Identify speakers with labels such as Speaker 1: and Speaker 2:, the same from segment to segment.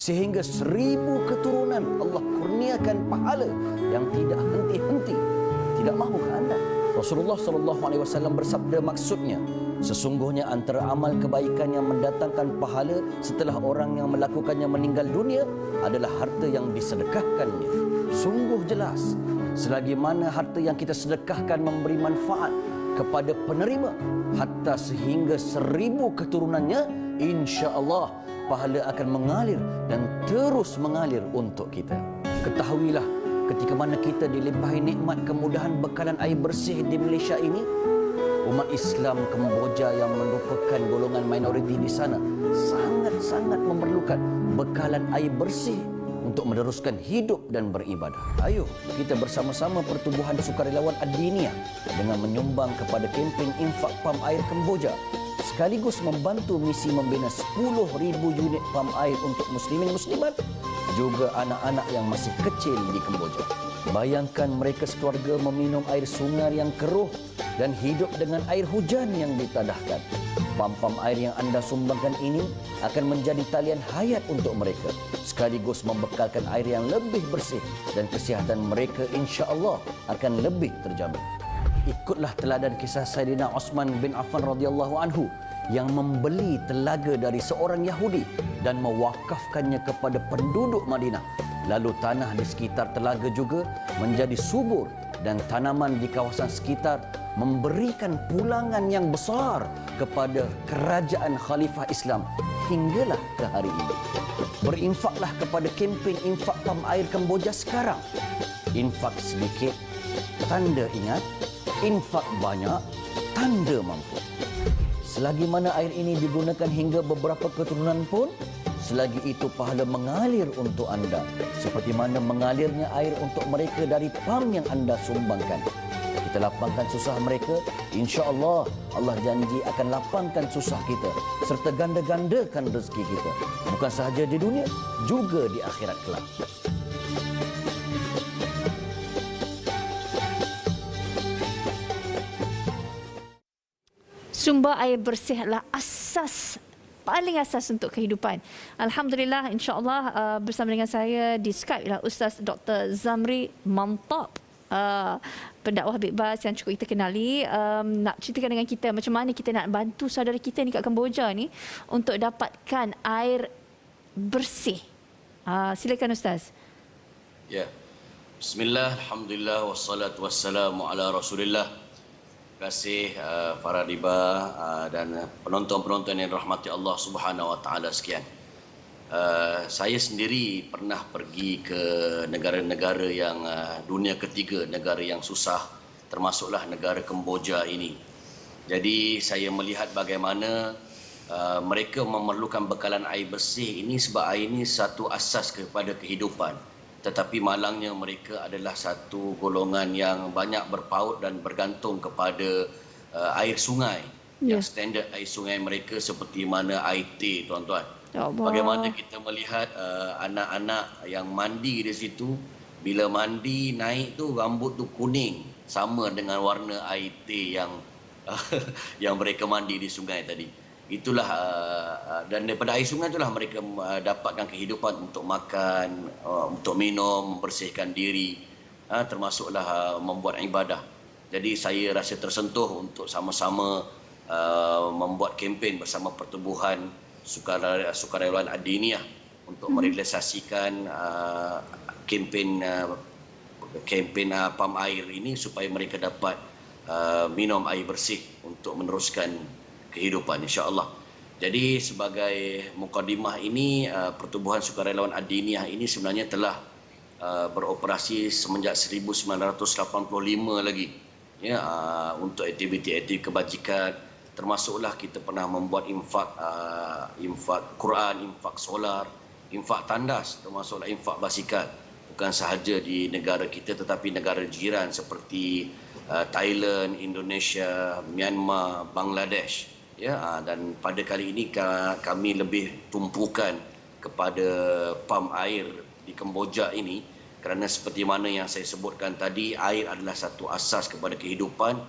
Speaker 1: sehingga 1000 keturunan Allah kurniakan pahala yang tidak henti-henti. Tidak mahukah anda? Rasulullah SAW bersabda, maksudnya sesungguhnya antara amal kebaikan yang mendatangkan pahala setelah orang yang melakukannya meninggal dunia adalah harta yang disedekahkannya. Sungguh jelas, selagi mana harta yang kita sedekahkan memberi manfaat kepada penerima hatta sehingga 1000 keturunannya, insya-Allah pahala akan mengalir dan terus mengalir untuk kita. Ketahuilah, ketika mana kita dilimpahi nikmat kemudahan bekalan air bersih di Malaysia ini, umat Islam Kemboja yang merupakan golongan minoriti di sana sangat-sangat memerlukan bekalan air bersih untuk meneruskan hidup dan beribadah. Ayo kita bersama-sama Pertubuhan Sukarelawan Ad-Diniyah dengan menyumbang kepada kempen infak pam air Kemboja, sekaligus membantu misi membina 10,000 unit pam air untuk muslimin muslimat, juga anak-anak yang masih kecil di Kemboja. Bayangkan mereka sekeluarga meminum air sungai yang keruh dan hidup dengan air hujan yang ditadahkan. Pam-pam air yang anda sumbangkan ini akan menjadi talian hayat untuk mereka, sekaligus membekalkan air yang lebih bersih dan kesihatan mereka insya-Allah akan lebih terjamin. Ikutlah teladan kisah Sayyidina Uthman bin Affan radhiyallahu anhu yang membeli telaga dari seorang Yahudi dan mewakafkannya kepada penduduk Madinah. Lalu tanah di sekitar telaga juga menjadi subur dan tanaman di kawasan sekitar memberikan pulangan yang besar kepada kerajaan Khalifah Islam hinggalah ke hari ini. Berinfaklah kepada kempen infak pam air Kemboja sekarang. Infak sedikit, tanda ingat. Infak banyak, tanda mampu. Selagi mana air ini digunakan hingga beberapa keturunan pun, selagi itu pahala mengalir untuk anda, seperti mana mengalirnya air untuk mereka dari pam yang anda sumbangkan. Kita lapangkan susah mereka, insya-Allah Allah janji akan lapangkan susah kita serta ganda-gandakan rezeki kita, bukan sahaja di dunia, juga di akhirat kelak.
Speaker 2: Sumber air bersih adalah paling asas untuk kehidupan. Alhamdulillah, insya-Allah bersama dengan saya di Skype ialah Ustaz Dr. Zamri Mantap, pendakwah Habib Bas yang cukup kita kenali. Nak ceritakan dengan kita macam mana kita nak bantu saudara kita ni kat Kemboja ni untuk dapatkan air bersih. Silakan Ustaz.
Speaker 3: Ya. Bismillah, alhamdulillah, wassalatu wassalamu ala Rasulillah. Terima kasih para diba dan penonton-penonton yang dirahmati Allah Subhanahu wa taala sekian. Saya sendiri pernah pergi ke negara-negara yang dunia ketiga, negara yang susah, termasuklah negara Kemboja ini. Jadi saya melihat bagaimana mereka memerlukan bekalan air bersih ini sebab air ini satu asas kepada kehidupan. Tetapi malangnya mereka adalah satu golongan yang banyak berpaut dan bergantung kepada air sungai. Yang standard air sungai mereka seperti mana air teh, tuan-tuan. Bagaimana kita melihat anak-anak yang mandi di situ, bila mandi naik tu rambut tu kuning sama dengan warna air teh yang mereka mandi di sungai tadi. Itulah dan daripada air sungai itulah mereka dapatkan kehidupan untuk makan, untuk minum, membersihkan diri, termasuklah membuat ibadah. Jadi saya rasa tersentuh untuk sama-sama membuat kempen bersama Pertubuhan Sukarelawan Ad-Diniyah untuk merealisasikan kempen pam air ini supaya mereka dapat minum air bersih untuk meneruskan kehidupan insya-Allah. Jadi sebagai mukadimah ini, Pertubuhan Sukarelawan Ad-Diniyah ini sebenarnya telah beroperasi semenjak 1985 lagi. Ya, untuk aktiviti-aktiviti kebajikan, termasuklah kita pernah membuat infak Quran, infak solar, infak tandas, termasuklah infak basikal. Bukan sahaja di negara kita tetapi negara jiran seperti Thailand, Indonesia, Myanmar, Bangladesh. Ya, dan pada kali ini kami lebih tumpukan kepada pam air di Kemboja ini kerana seperti mana yang saya sebutkan tadi, air adalah satu asas kepada kehidupan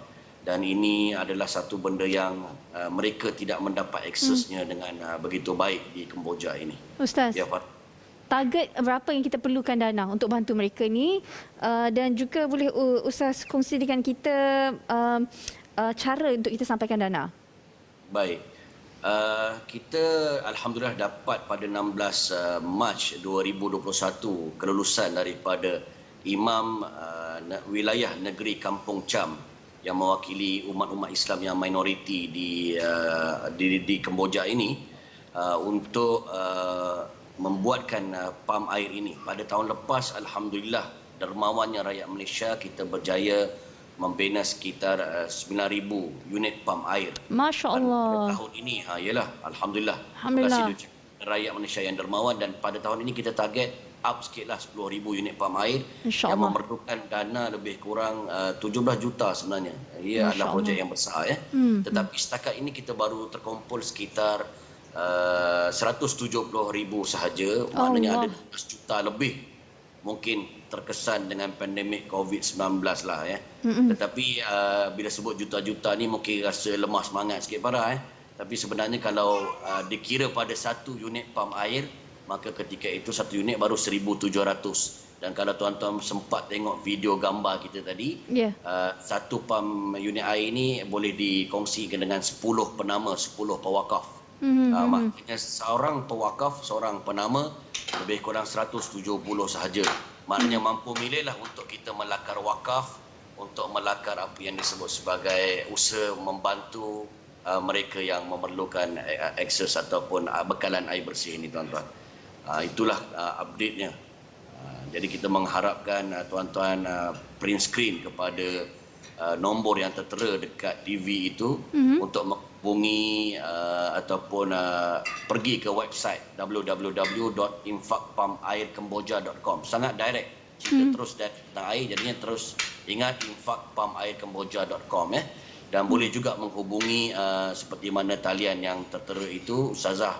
Speaker 3: dan ini adalah satu benda yang mereka tidak mendapat aksesnya dengan begitu baik di Kemboja ini.
Speaker 2: Ustaz.
Speaker 3: Ya, Pak.
Speaker 2: target berapa yang kita perlukan dana untuk bantu mereka ni, dan juga boleh Ustaz kongsi dengan kita cara untuk kita sampaikan dana.
Speaker 3: Baik. Kita Alhamdulillah dapat pada 16 Mac 2021 kelulusan daripada Imam wilayah negeri Kampung Cham yang mewakili umat-umat Islam yang minoriti di Kemboja ini untuk membuatkan pam air ini. Pada tahun lepas Alhamdulillah dermawannya rakyat Malaysia, kita berjaya membina sekitar 9,000 unit pam air.
Speaker 2: Masya Allah.
Speaker 3: Pada tahun ini, ialah Alhamdulillah.
Speaker 2: Alhamdulillah.
Speaker 3: Terima kasih rakyat Malaysia yang dermawan, dan pada tahun ini kita target up sikitlah 10,000 unit pam air yang memerlukan dana lebih kurang 17 juta sebenarnya. Ia adalah projek yang besar ya. Tetapi setakat ini kita baru terkumpul sekitar 170,000 sahaja. Maknanya ada 12 juta lebih mungkin terkesan dengan pandemik COVID-19 lah ya. Tetapi bila sebut juta-juta ni mungkin rasa lemah semangat sikit Farah Tapi sebenarnya kalau dikira pada satu unit pam air, maka ketika itu satu unit baru 1,700. Dan kalau tuan-tuan sempat tengok video gambar kita tadi, satu pam unit air ini boleh dikongsikan dengan 10 penama, 10 pewakaf. Maknanya seorang pewakaf, seorang penama lebih kurang 170 sahaja. Maknanya mampu milihlah untuk kita melakar wakaf, untuk melakar apa yang disebut sebagai usaha membantu mereka yang memerlukan akses ataupun bekalan air bersih ini tuan-tuan. Itulah update-nya. Jadi kita mengharapkan tuan-tuan print screen kepada nombor yang tertera dekat TV itu untuk menghubungi ataupun pergi ke website www.infakpumairkemboja.com. Sangat direct. Kita terus tentang air, jadinya terus ingat infakpumairkemboja.com dan boleh juga menghubungi seperti mana talian yang tertera itu, Ustazah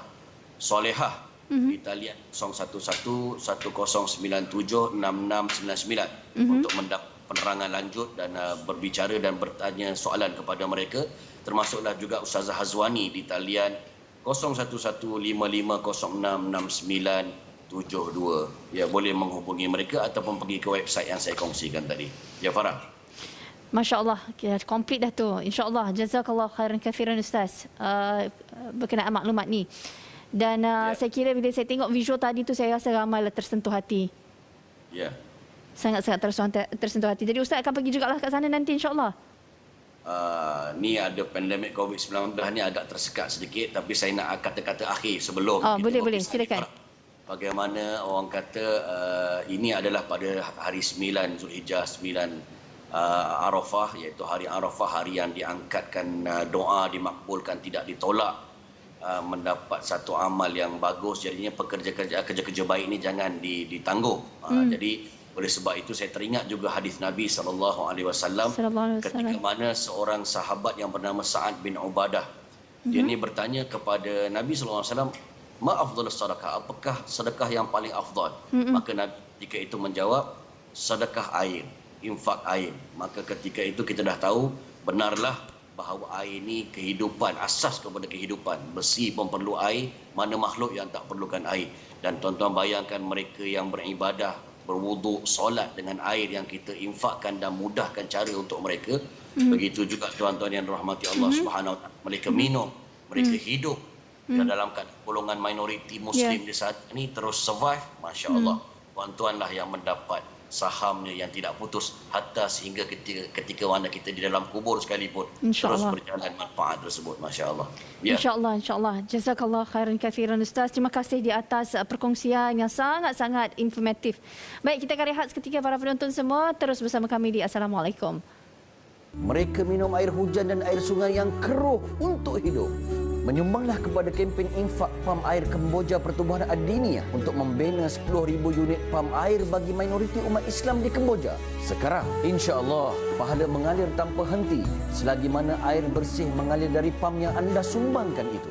Speaker 3: Solehah di talian 011-1097-6699 untuk mendapat penerangan lanjut dan berbicara dan bertanya soalan kepada mereka. Termasuklah juga Ustazah Hazwani di talian 011550669972. Ya, boleh menghubungi mereka ataupun pergi ke website yang saya kongsikan tadi. Ya Farah.
Speaker 2: Masya Allah, komplit dah tu. InsyaAllah, jazakallah khairan kathiran Ustaz berkenaan maklumat ni. Dan saya kira bila saya tengok visual tadi tu, saya rasa ramailah tersentuh hati.
Speaker 3: Ya.
Speaker 2: Sangat-sangat tersentuh hati. Jadi Ustaz akan pergi jugalah kat sana nanti insyaAllah.
Speaker 3: Ni ada pandemik COVID-19 ni agak tersekat sedikit, tapi saya nak kata-kata akhir sebelum
Speaker 2: boleh silakan.
Speaker 3: Bagaimana orang kata ini adalah pada hari 9 Zulhijjah, 9 Arafah, iaitu hari Arafah, hari yang diangkatkan doa, dimakbulkan, tidak ditolak, mendapat satu amal yang bagus. Jadinya kerja-kerja baik ini jangan ditangguh. Jadi oleh sebab itu saya teringat juga hadis Nabi SAW ketika mana seorang sahabat yang bernama Sa'ad bin Ubadah, dia ni bertanya kepada Nabi SAW, ma afdhalus sedekah, apakah sedekah yang paling afdal? Maka Nabi ketika itu menjawab, sedekah air, infak air. Maka ketika itu kita dah tahu benarlah bahawa air ini kehidupan, asas kepada kehidupan. Besi pun perlu air, mana makhluk yang tak perlukan air. Dan tuan-tuan bayangkan mereka yang beribadah, berwuduk, solat dengan air yang kita infakkan dan mudahkan cara untuk mereka. Begitu juga tuan-tuan yang dirahmati Allah Subhanahu Wa Taala, mereka minum, mereka hidup dalam golongan minoriti Muslim di saat ini terus survive. Masya Allah, tuan-tuanlah yang mendapat sahamnya yang tidak putus hatta sehingga ketika mana kita di dalam kubur sekalipun terus berjalan manfaat tersebut. Masya Allah.
Speaker 2: InsyaAllah. Jazakallah khairan kathiran Ustaz. Terima kasih di atas perkongsian yang sangat-sangat informatif. Baik, kita akan rehat seketika para penonton semua. Terus bersama kami di Assalamualaikum.
Speaker 1: Mereka minum air hujan dan air sungai yang keruh untuk hidup. Menyumbanglah kepada kempen infak pam air Kemboja Pertubuhan Ad-Diniyah untuk membina 10,000 unit pam air bagi minoriti umat Islam di Kemboja. Sekarang, insya-Allah, pahala mengalir tanpa henti selagi mana air bersih mengalir dari pam yang anda sumbangkan itu.